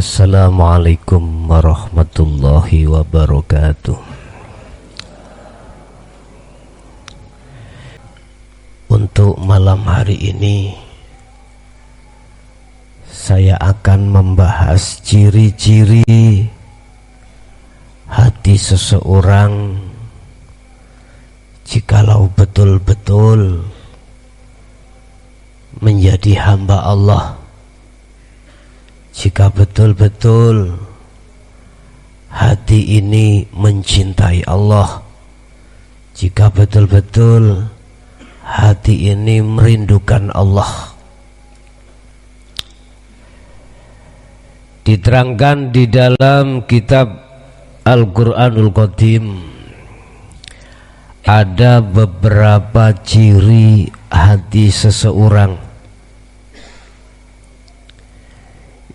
Assalamualaikum warahmatullahi wabarakatuh. Untuk malam hari ini saya akan membahas ciri-ciri hati seseorang jikalau betul-betul menjadi hamba Allah, jika betul-betul hati ini mencintai Allah, jika betul-betul hati ini merindukan Allah. Diterangkan di dalam kitab Al-Quranul Qadim ada beberapa ciri hati seseorang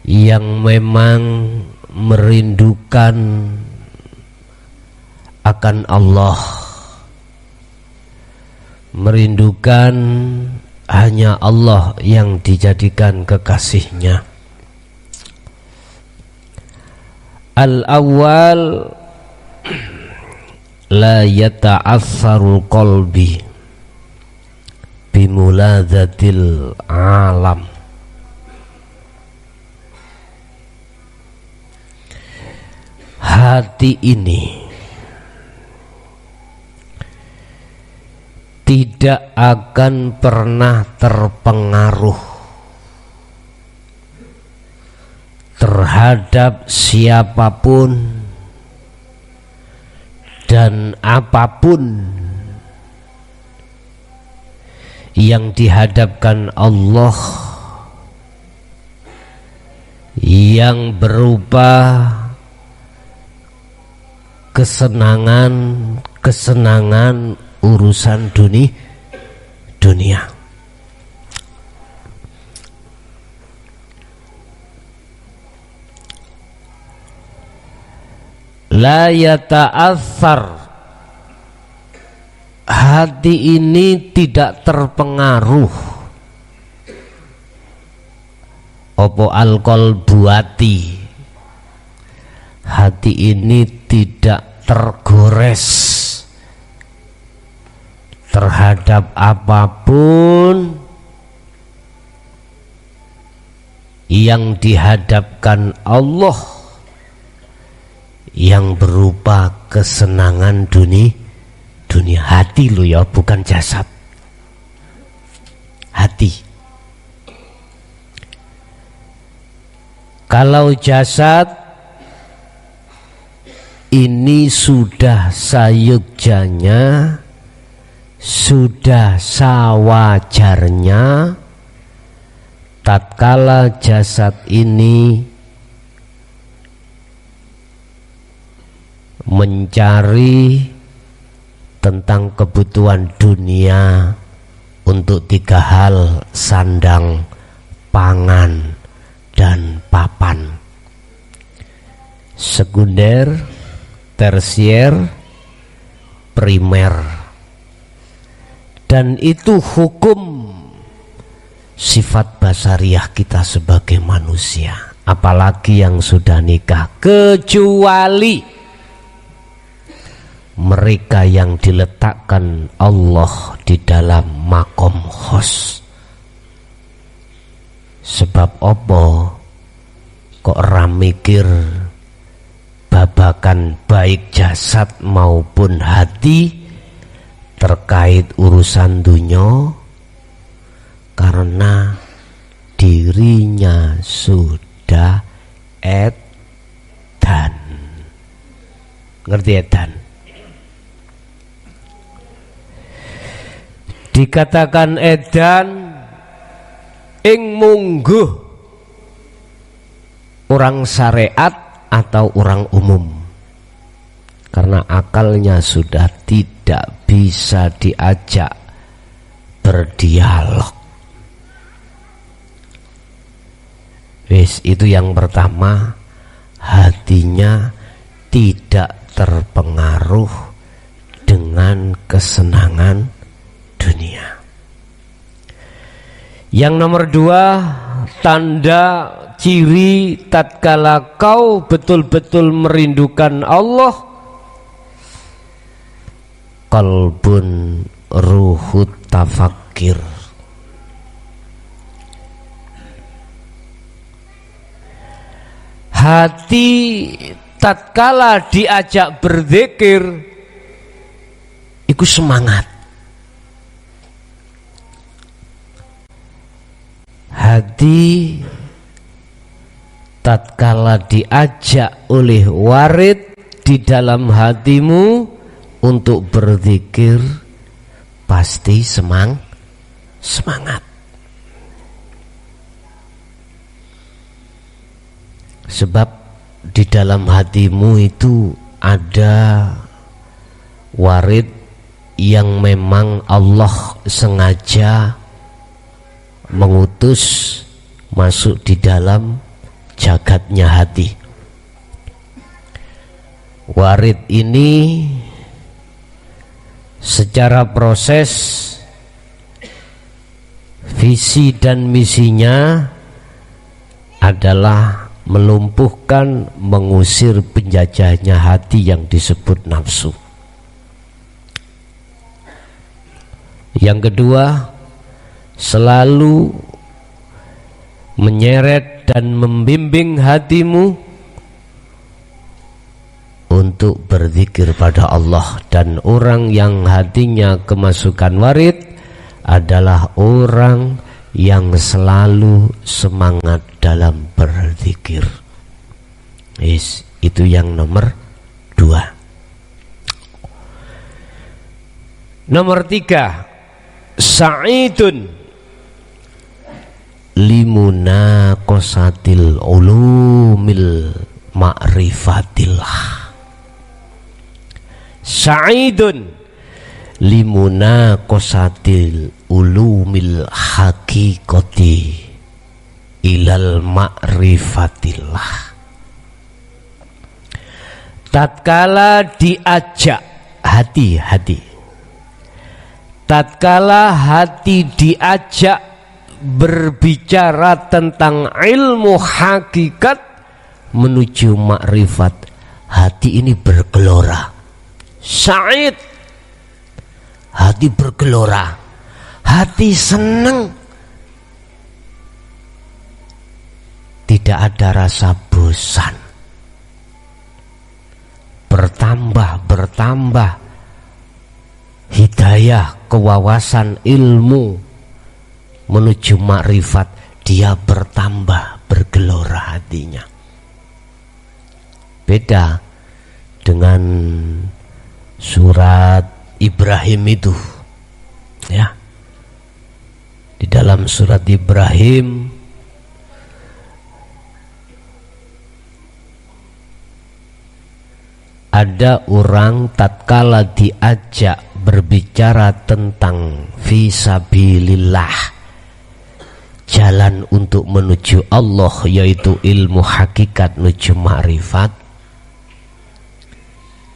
yang memang merindukan akan Allah, merindukan hanya Allah yang dijadikan kekasihnya. Al-awwal, la yata'assarul qalbi bimuladzatil alam. Hati ini tidak akan pernah terpengaruh terhadap siapapun dan apapun yang dihadapkan Allah yang berupa kesenangan urusan dunia. La yata'athar, hati ini tidak terpengaruh opo al-qalbu, hati ini tidak tergores terhadap apapun yang dihadapkan Allah yang berupa kesenangan dunia. Hati lo ya, bukan jasad, hati. Kalau jasad ini sudah sayugjanya, sudah sawajarnya tatkala jasad ini mencari tentang kebutuhan dunia untuk 3 hal: sandang, pangan, dan papan. Sekunder, tersier, primer. Dan itu hukum sifat basariah kita sebagai manusia, apalagi yang sudah nikah, kecuali mereka yang diletakkan Allah di dalam makom khos. Sebab opo kok ramikir babakan baik jasad maupun hati terkait urusan dunia? Karena dirinya sudah edan. Ngerti edan? Dikatakan edan ing mungguh orang syariat atau orang umum, karena akalnya sudah tidak bisa diajak berdialog. Wis, itu yang pertama, hatinya tidak terpengaruh dengan kesenangan dunia. Yang nomor 2, tanda ciri tatkala kau betul-betul merindukan Allah, qalbun ruhut tafakir, hati tatkala diajak berzikir iku semangat. Hati tatkala diajak oleh warid di dalam hatimu untuk berzikir pasti semangat. Sebab di dalam hatimu itu ada warid yang memang Allah sengaja mengutus masuk di dalam jagatnya hati. Warid ini secara proses visi dan misinya adalah melumpuhkan, mengusir penjajahnya hati yang disebut nafsu. Yang kedua, selalu menyeret dan membimbing hatimu untuk berzikir pada Allah. Dan orang yang hatinya kemasukan warid adalah orang yang selalu semangat dalam berzikir. Itu yang nomor 2. Nomor 3, sa'idun limuna kosatil ulumil ma'rifatillah. Sa'idun limuna kosatil ulumil hakikati ilal ma'rifatillah. Tatkala diajak hati-hati, tatkala hati diajak berbicara tentang ilmu hakikat menuju makrifat, hati ini bergelora. Sa'id, hati bergelora, hati senang, tidak ada rasa bosan, bertambah hidayah, kewawasan ilmu menuju makrifat, dia bertambah, bergelora hatinya. Beda dengan surat Ibrahim itu, ya. Di dalam surat Ibrahim ada orang tatkala diajak berbicara tentang fisabilillah, jalan untuk menuju Allah, yaitu ilmu hakikat menuju makrifat,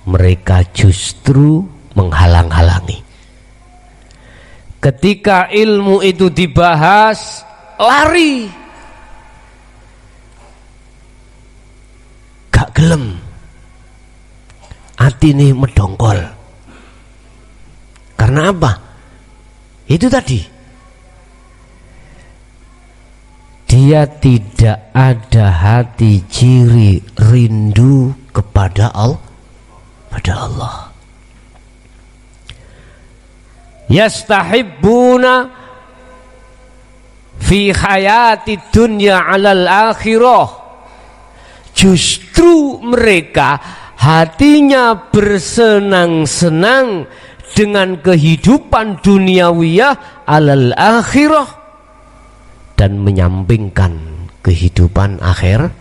mereka justru menghalang-halangi. Ketika ilmu itu dibahas, lari, gak gelem, hati ini medongkol. Karena apa? Itu tadi, dia tidak ada hati ciri rindu kepada Allah. Yastahibbuna fi hayati dunya alal akhirah. Justru mereka hatinya bersenang-senang dengan kehidupan duniawiyah alal akhirah, dan menyampingkan kehidupan akhirat.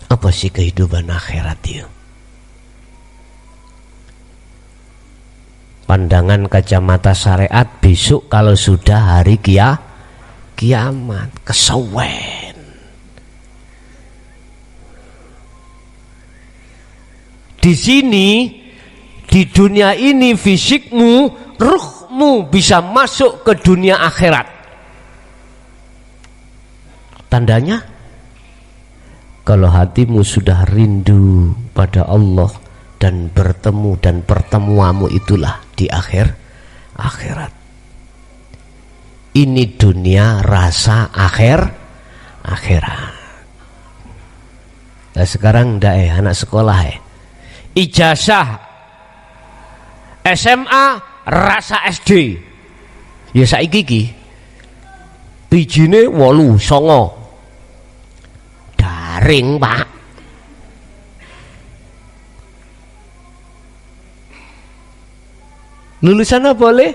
Apa sih kehidupan akhirat itu? Pandangan kacamata syariat besok kalau sudah hari kiamat, kesawen. Di sini, di dunia ini fisikmu, ruhmu ruhmu bisa masuk ke dunia akhirat. Tandanya kalau hatimu sudah rindu pada Allah dan bertemu, dan pertemuanmu itulah di akhirat. Ini dunia rasa akhirat. Nah, sekarang ndak anak sekolah ijazah SMA rasa SD. Ya saiki iki bijine 8 9. Daring, Pak. Lulusan apa boleh?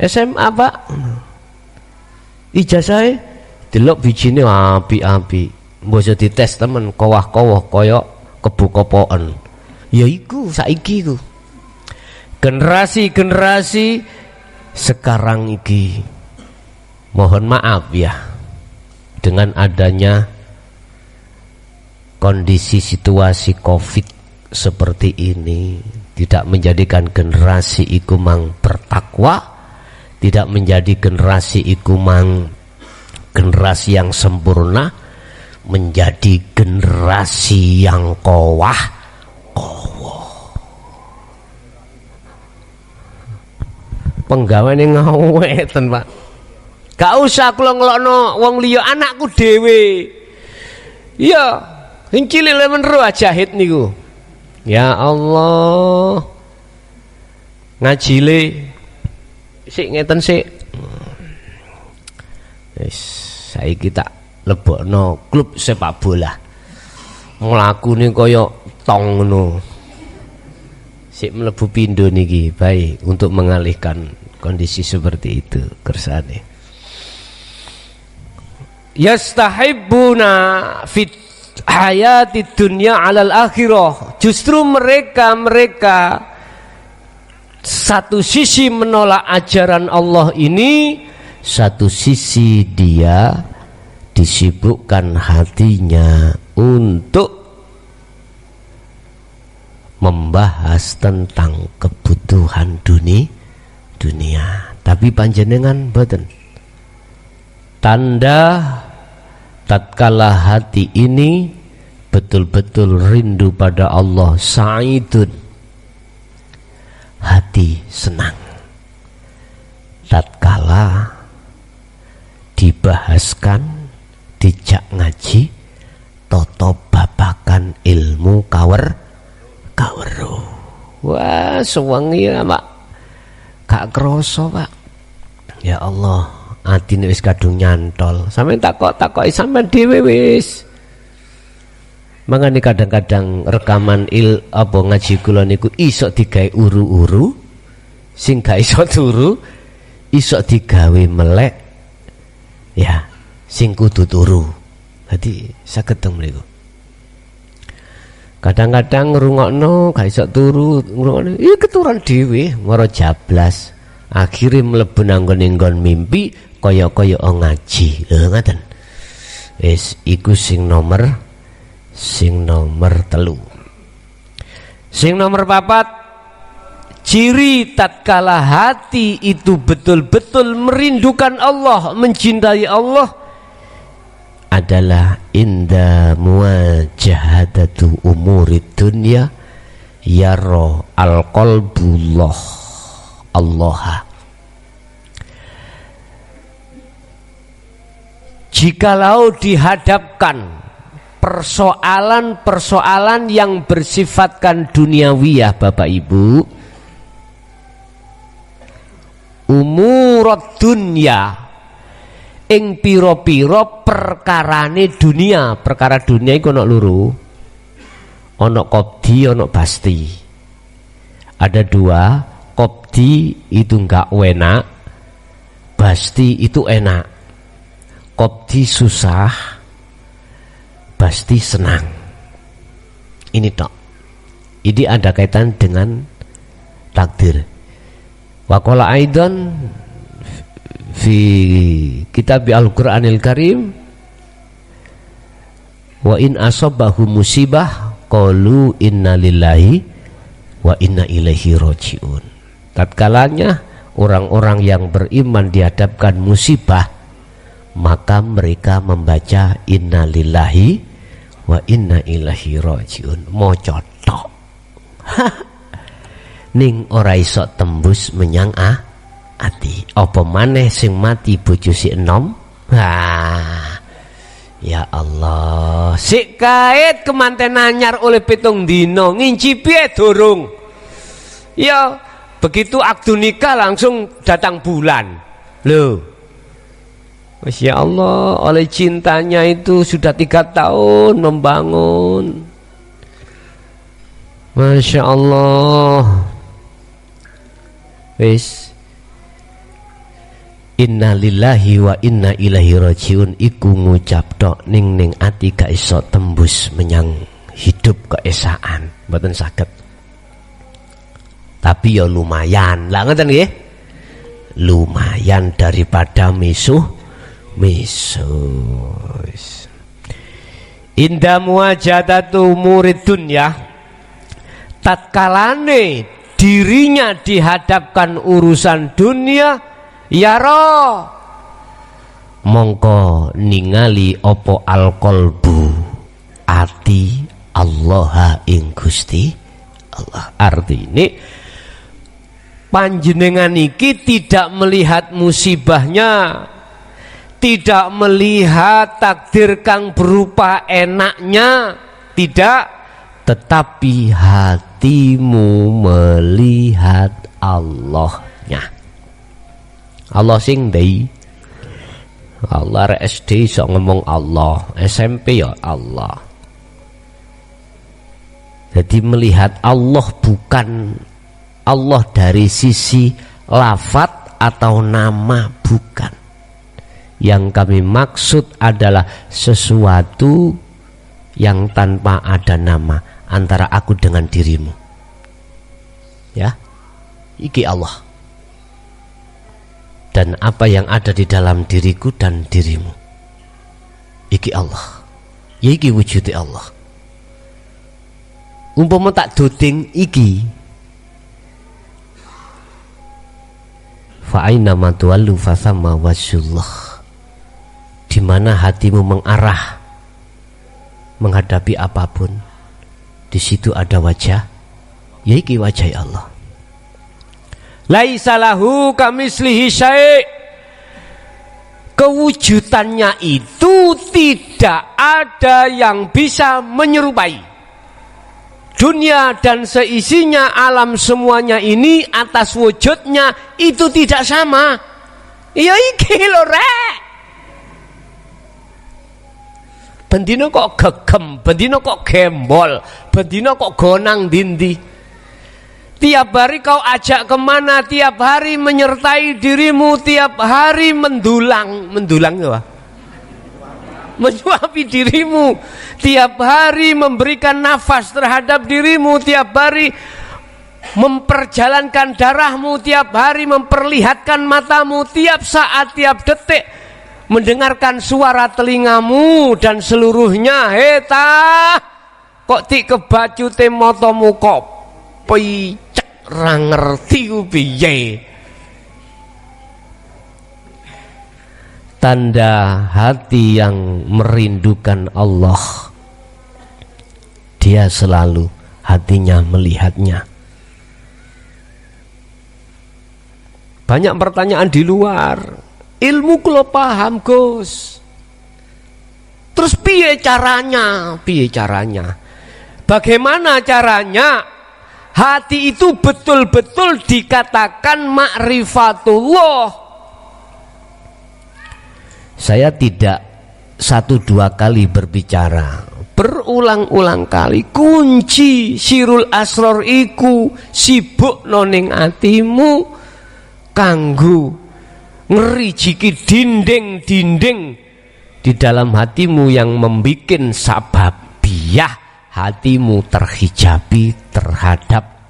SMA, Pak. Ijazahnya delok bijine apik-apik. Mbok iso dites temen kowah-kowah kaya kebukopoken. Ya iku saiki iku. Generasi sekarang iki, mohon maaf ya, dengan adanya kondisi situasi Covid seperti ini, tidak menjadikan generasi iku mang bertakwa, tidak menjadi generasi iku mang generasi yang sempurna, menjadi generasi yang kowah. Penggaweane ngaweten, Pak. Gak usah kula ngelokno wong liya, anakku dhewe. Iya, sing cilik lemen ro jahit niku. Ya Allah. Ngajile sik ngeten sik. Wis saiki tak lebokno klub sepak bola. Mlakune kaya tong ngono. Sik mlebu pindho niki baik untuk mengalihkan kondisi seperti itu kersane. Yastahibbuna fit hayati dunya alal akhirah. Justru mereka satu sisi menolak ajaran Allah ini, satu sisi dia disibukkan hatinya untuk membahas tentang kebutuhan dunia. Tapi panjenengan boten. Tanda tatkala hati ini betul-betul rindu pada Allah, sa'idun, hati senang. Tatkala dibahaskan, dijak ngaji, toto babakan ilmu kaweru. Wah, sewangi ya, Pak. Gak kroso, Pak. Ya Allah, atine wis kadung nyantol. Sampeyan takoki sampean dhewe wis. Mangane kadang-kadang rekaman ngaji kula niku iso digawe uru-uru, sing gak iso turu iso digawe melek. Ya, sing kudu turu. Dadi saged teng mriku. Kadang-kadang ngrungokno gak iso turu, ngrungokno iki keturunan dhewe, mara jablas. Akhire mlebu nang nggon mimpi kaya-kaya ngaji. Lho ngoten. Wis iku sing nomor 3. Sing nomor 4, ciri tatkala hati itu betul-betul merindukan Allah, mencintai Allah adalah inda muwajahadatu umurid dunya yara al-qalbullah Allah. Jikalau dihadapkan persoalan-persoalan yang bersifatkan duniawiyah, Bapak Ibu, umurud dunya, ing piro-piro perkarane dunia. Perkara dunia iku ana loro, ana qabdi, ana basti. Ada 2, qabdi itu enggak enak, basti itu enak. Qabdi susah, pasti senang. Ini tok. Ini ada kaitan dengan takdir. Wa qala aidan fi kitab Al-Qur'anil Karim, wa in asabahu musibah qalu inna lillahi wa inna ilaihi rajiun. Tatkalanya orang-orang yang beriman dihadapkan musibah, maka mereka membaca innalillahi wa inna ilaihi rajiun, maca tok. Ning ora iso tembus menyang ati. Apa maneh sing mati bojo si enom? Ya Allah, sik kait kemanten anyar oleh 7 dino, ngincipi durung. Ya, begitu akdu nikah langsung datang bulan. Loh. Masya Allah, oleh cintanya itu sudah 3 tahun membangun. Masya Allah. Wis. Inna lillahi wa inna ilaihi rajiun iku ngucap tok ning ati gak iso tembus menyang hidup keesaan, mboten saged. Tapi ya lumayan. Lah ngoten nggih. Lumayan daripada misuh. Inda muwajadatu murid dunya, tatkalane dirinya dihadapkan urusan dunia, yaro mongko ningali opo alqalbu ati Allah ing Gusti Allah. Artine panjenengan iki tidak melihat musibahnya, tidak melihat takdir kang berupa enaknya, tidak, tetapi hatimu melihat Allahnya. Allah sing ndai. Allah rek SD iso ngomong Allah, SMP ya Allah. Jadi melihat Allah bukan Allah dari sisi lafat atau nama, bukan. Yang kami maksud adalah sesuatu yang tanpa ada nama, antara aku dengan dirimu. Ya, iki Allah. Dan apa yang ada di dalam diriku dan dirimu, iki Allah. Ya iki wujudi Allah. Umpama tak doding iki, fa aina ma tuwallu fa thamma wajhullah. Di mana hatimu mengarah menghadapi apapun, di situ ada wajah, ya iki wajah Allah. Laisa lahu kamislihi syai'. Kewujudannya itu tidak ada yang bisa menyerupai. Dunia dan seisinya, alam semuanya ini atas wujudnya itu tidak sama. Ya iki lho rek. Bendino kok gegem, bendino kok gembol, bendino kok gonang dindi. Tiap hari kau ajak kemana, tiap hari menyertai dirimu, tiap hari mendulang ya, menyuapi dirimu, tiap hari memberikan nafas terhadap dirimu, tiap hari memperjalankan darahmu, tiap hari memperlihatkan matamu, tiap saat, tiap detik mendengarkan suara telingamu dan seluruhnya. Heta kok ti kebacute motomu kok picek ra ngerti ku piye. Tanda hati yang merindukan Allah, dia selalu hatinya melihatnya. Banyak pertanyaan di luar. Ilmu kula paham, Gus. Terus piye caranya? Piye caranya? Bagaimana caranya? Hati itu betul-betul dikatakan ma'rifatullah. Saya tidak 1-2 kali berbicara, berulang-ulang kali. Kunci sirul asror iku sibuk noning atimu kanggo ngerijiki dinding-dinding di dalam hatimu yang membikin sababiyah hatimu terhijabi terhadap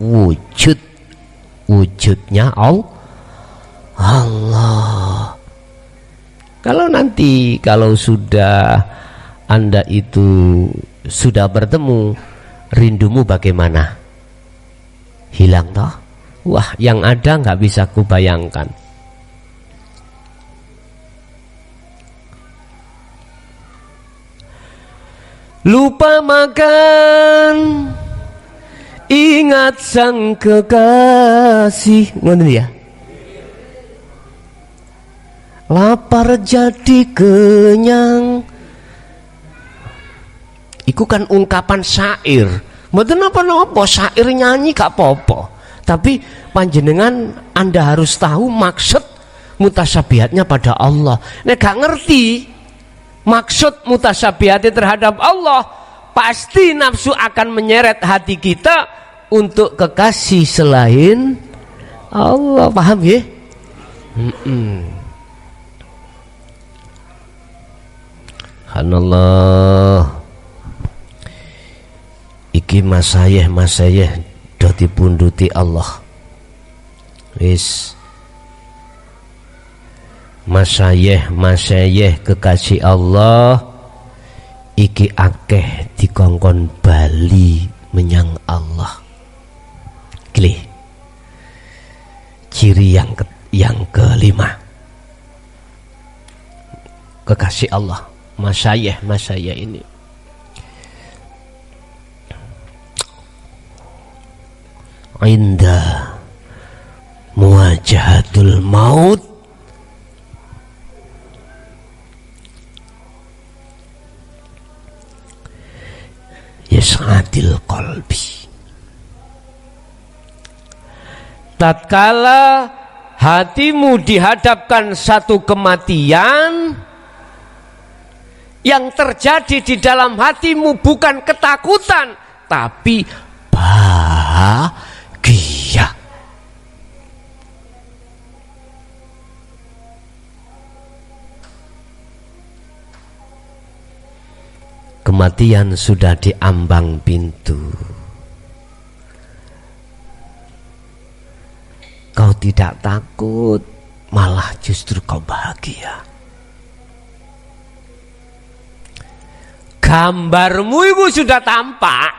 wujudnya Allah. Kalau sudah Anda itu sudah bertemu, rindumu bagaimana? Hilang toh? Wah, yang ada nggak bisa kubayangkan. Lupa makan, ingat sang kekasih. Ngono ya. Lapar jadi kenyang. Iku kan ungkapan syair. Mboten napa-napa, syair nyanyi gak apa-apa. Tapi panjenengan Anda harus tahu maksud mutasyabihatnya pada Allah. Nek gak ngerti maksud mutasyabihatnya terhadap Allah, pasti nafsu akan menyeret hati kita untuk kekasih selain Allah. Paham ya? Subhanallah. Iki masayeh do dipunduti Allah. Wis masayeh kekasih Allah iki akeh dikongkon bali menyang Allah. Gile. Ciri yang kelima. Kekasih Allah, masayeh ini. Inda muwajahatul maut yas'adil qalbi. Tatkala hatimu dihadapkan satu kematian, yang terjadi di dalam hatimu bukan ketakutan tapi bahagia. Kematian sudah di ambang pintu. Kau tidak takut, malah justru kau bahagia. Gambarmu itu sudah tampak.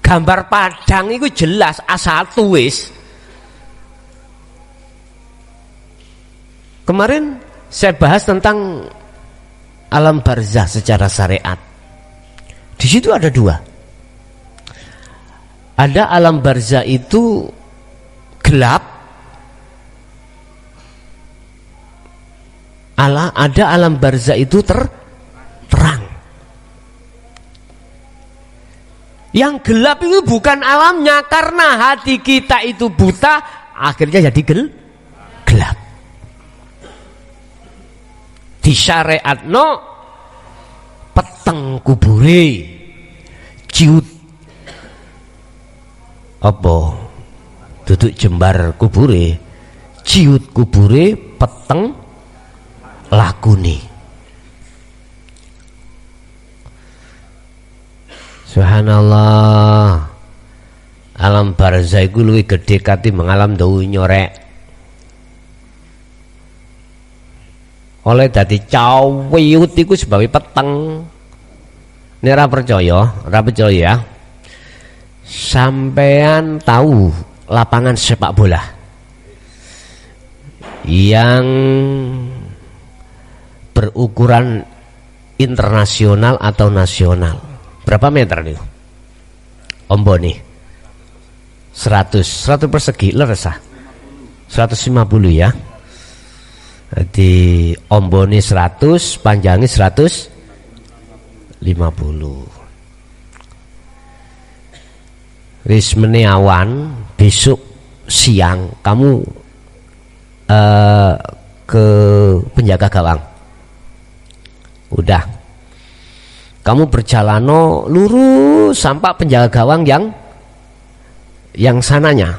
Gambar Padang itu jelas A1 wis. Kemarin saya bahas tentang alam barzah secara syariat. Di situ ada dua. Ada alam barzah itu gelap, ada alam barzah itu terang. Yang gelap itu bukan alamnya, karena hati kita itu buta, akhirnya jadi gelap. Di syariatno peteng kubure ciut apa duduk jembar kubure, ciut kubure, peteng lakune. Subhanallah. Alam barzah iku luwih gedhe katimbang alam donya rek. Oleh dadi cawiut iku sebagai peteng. Nek ora percaya ya. Sampean tahu lapangan sepak bola yang berukuran internasional atau nasional, berapa meter nih? Ombo nih 100 persegi lerasa 150 ya. Jadi ombo nih 100, panjangnya 150. Wis meni awan, besok siang kamu ke penjaga gawang. Udah, kamu berjalano lurus sampai penjaga gawang yang sananya.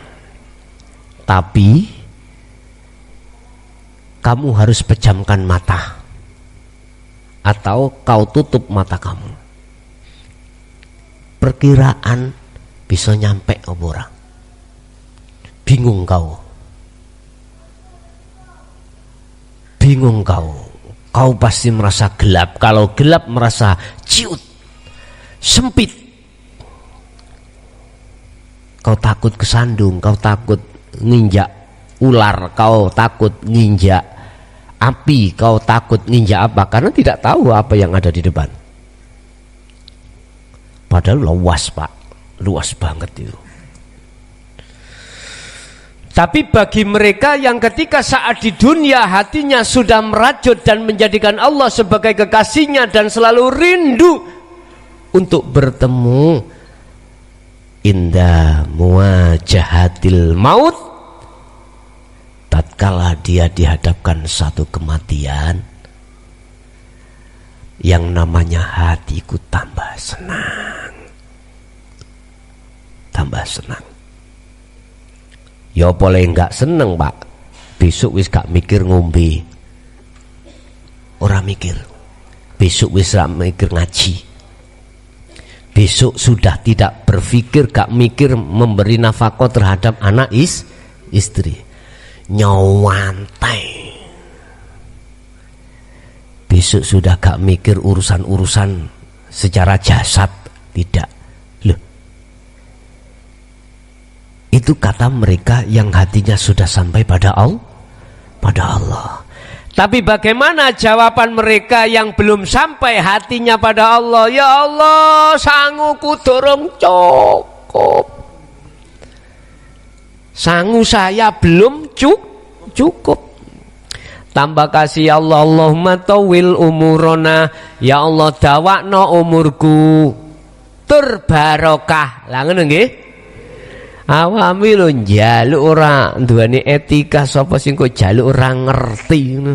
Tapi kamu harus pejamkan mata atau kau tutup mata kamu. Perkiraan bisa nyampe orang. Bingung kau. Kau pasti merasa gelap. Kalau gelap merasa ciut, sempit. kau takut kesandung, kau takut nginjak ular, kau takut nginjak api, kau takut nginjak apa? Karena tidak tahu apa yang ada di depan. Padahal luas Pak, luas banget itu. Tapi bagi mereka yang ketika saat di dunia hatinya sudah merajut dan menjadikan Allah sebagai kekasihnya dan selalu rindu untuk bertemu, inda muwajahatil maut, tatkala dia dihadapkan satu kematian, yang namanya hatiku tambah senang, tambah senang. Ya boleh enggak seneng Pak, besok wis gak mikir ngombe, ora mikir. Besok wis gak mikir ngaji, besok sudah tidak berpikir, gak mikir memberi nafkah terhadap anak istri, nyawantai. Besok sudah gak mikir urusan-urusan secara jasad, tidak. Loh, itu kata mereka yang hatinya sudah sampai pada Allah. Tapi bagaimana jawaban mereka yang belum sampai hatinya pada Allah? Ya Allah, sanguku dorong cukup, sangu saya belum cukup. Tambah kasih Allah, Allahumma tawil umurona, ya Allah dawakno umurku tur barokah. Lah ngono nggih. Awami lho njaluk ora duweni etika, sapa sing kok njaluk ora ngerti ngono.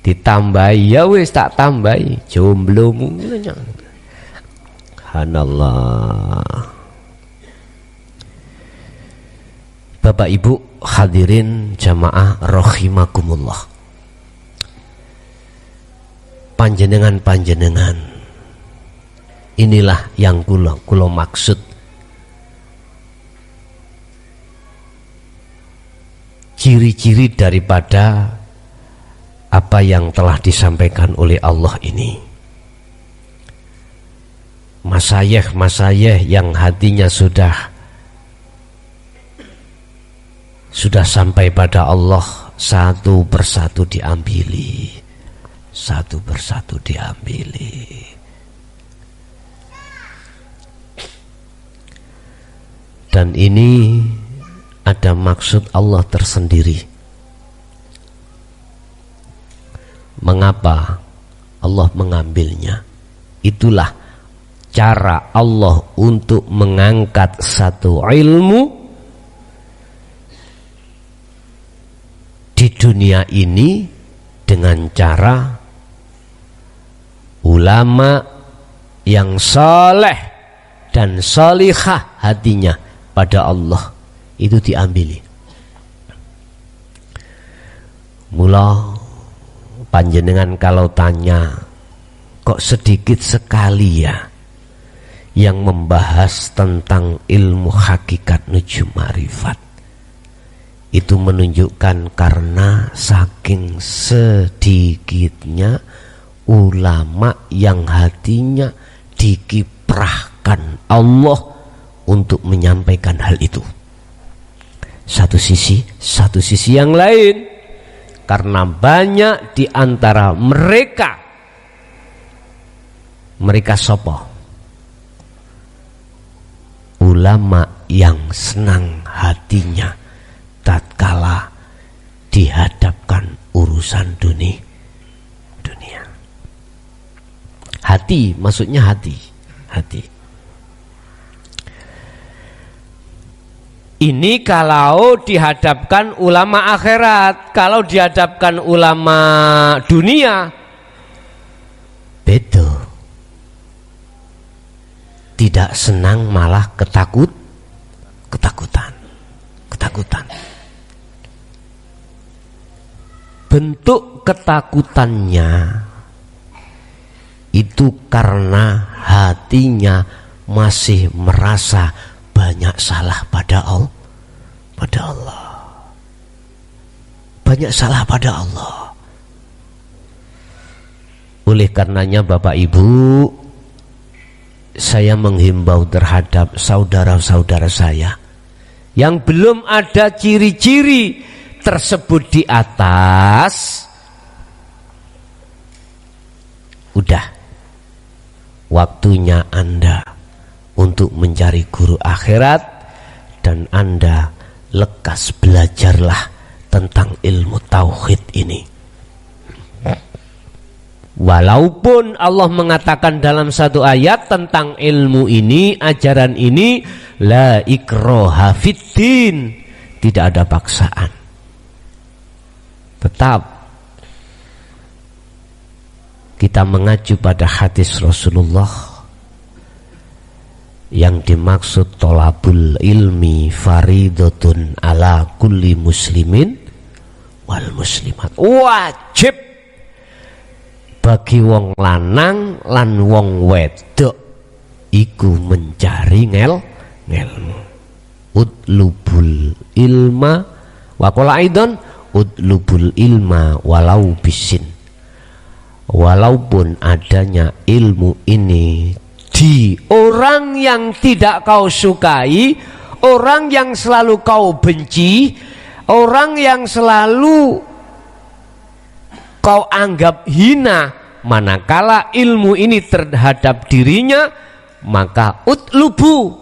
Ditambahi ya wis tak tambahi jomblomu. Subhanallah. Bapak Ibu hadirin jamaah rahimakumullah. Panjenengan inilah yang kula maksud. Ciri-ciri daripada apa yang telah disampaikan oleh Allah ini. Masayih yang hatinya sudah sampai pada Allah, satu persatu diambili, satu persatu diambili. Dan ini ada maksud Allah tersendiri. Mengapa Allah mengambilnya? Itulah cara Allah untuk mengangkat satu ilmu di dunia ini dengan cara ulama yang saleh dan salihah hatinya pada Allah itu diambili. Mula panjenengan kalau tanya, kok sedikit sekali ya yang membahas tentang ilmu hakikat nujum ma'rifat. Itu menunjukkan karena saking sedikitnya ulama yang hatinya dikiprahkan Allah untuk menyampaikan hal itu. Satu sisi yang lain, karena banyak di antara mereka sopo ulama yang senang hatinya tatkala dihadapkan urusan dunia. Hati, maksudnya hati. Ini kalau dihadapkan ulama akhirat. Kalau dihadapkan ulama dunia, beda. Tidak senang, malah ketakutan. Bentuk ketakutannya itu karena hatinya masih merasa banyak salah pada Allah. Banyak salah pada Allah. Oleh karenanya Bapak Ibu, saya menghimbau terhadap saudara-saudara saya yang belum ada ciri-ciri tersebut di atas, udah waktunya Anda untuk mencari guru akhirat, dan Anda lekas belajarlah tentang ilmu tauhid ini. Walaupun Allah mengatakan dalam satu ayat tentang ilmu ini, ajaran ini, la ikraha fiddin, tidak ada paksaan. Tetap kita mengacu pada hadis Rasulullah yang dimaksud tolabul ilmi faridatun ala kulli muslimin wal muslimat, wajib bagi wong lanang lan wong wedok iku mencari ngelmu. Utlubul ilma wa qala aidan utlubul ilma walau bisin, walaupun adanya ilmu ini di orang yang tidak kau sukai, orang yang selalu kau benci, orang yang selalu kau anggap hina, manakala ilmu ini terhadap dirinya, maka utlubu,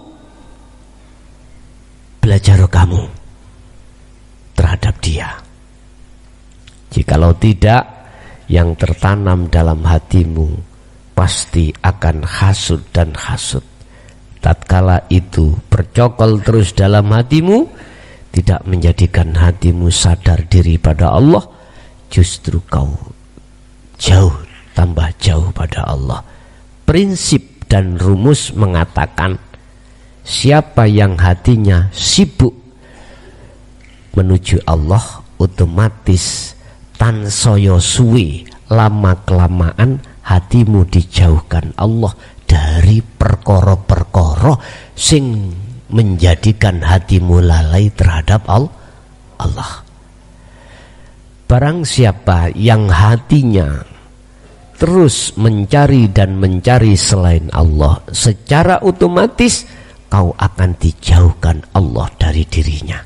belajar kamu terhadap dia. Jikalau tidak, yang tertanam dalam hatimu pasti akan hasud dan hasud. Tatkala itu bercokol terus dalam hatimu, tidak menjadikan hatimu sadar diri pada Allah, justru kau jauh, tambah jauh pada Allah. Prinsip dan rumus mengatakan, siapa yang hatinya sibuk menuju Allah, otomatis tansaya suwi, lama-kelamaan hatimu dijauhkan Allah dari perkara-perkara sing menjadikan hatimu lalai terhadap Allah. Barang siapa yang hatinya terus mencari dan mencari selain Allah, secara otomatis kau akan dijauhkan Allah dari dirinya.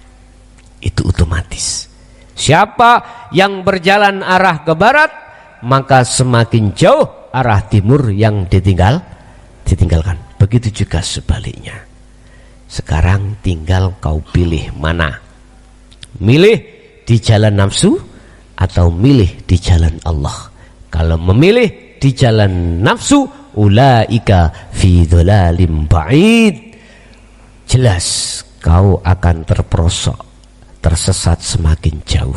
Itu otomatis. Siapa yang berjalan arah ke barat, maka semakin jauh arah timur yang ditinggalkan. Begitu juga sebaliknya. Sekarang tinggal kau pilih mana. Milih di jalan nafsu atau milih di jalan Allah. Kalau memilih di jalan nafsu, ulaika fi dhalalim ba'id, jelas kau akan terperosok, tersesat semakin jauh.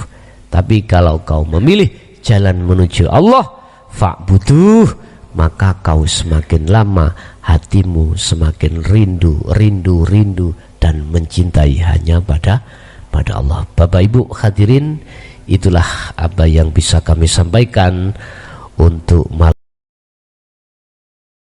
Tapi kalau kau memilih jalan menuju Allah, fa'buduh, maka kau semakin lama hatimu semakin rindu dan mencintai hanya pada Allah. Bapak Ibu hadirin, itulah apa yang bisa kami sampaikan untuk malam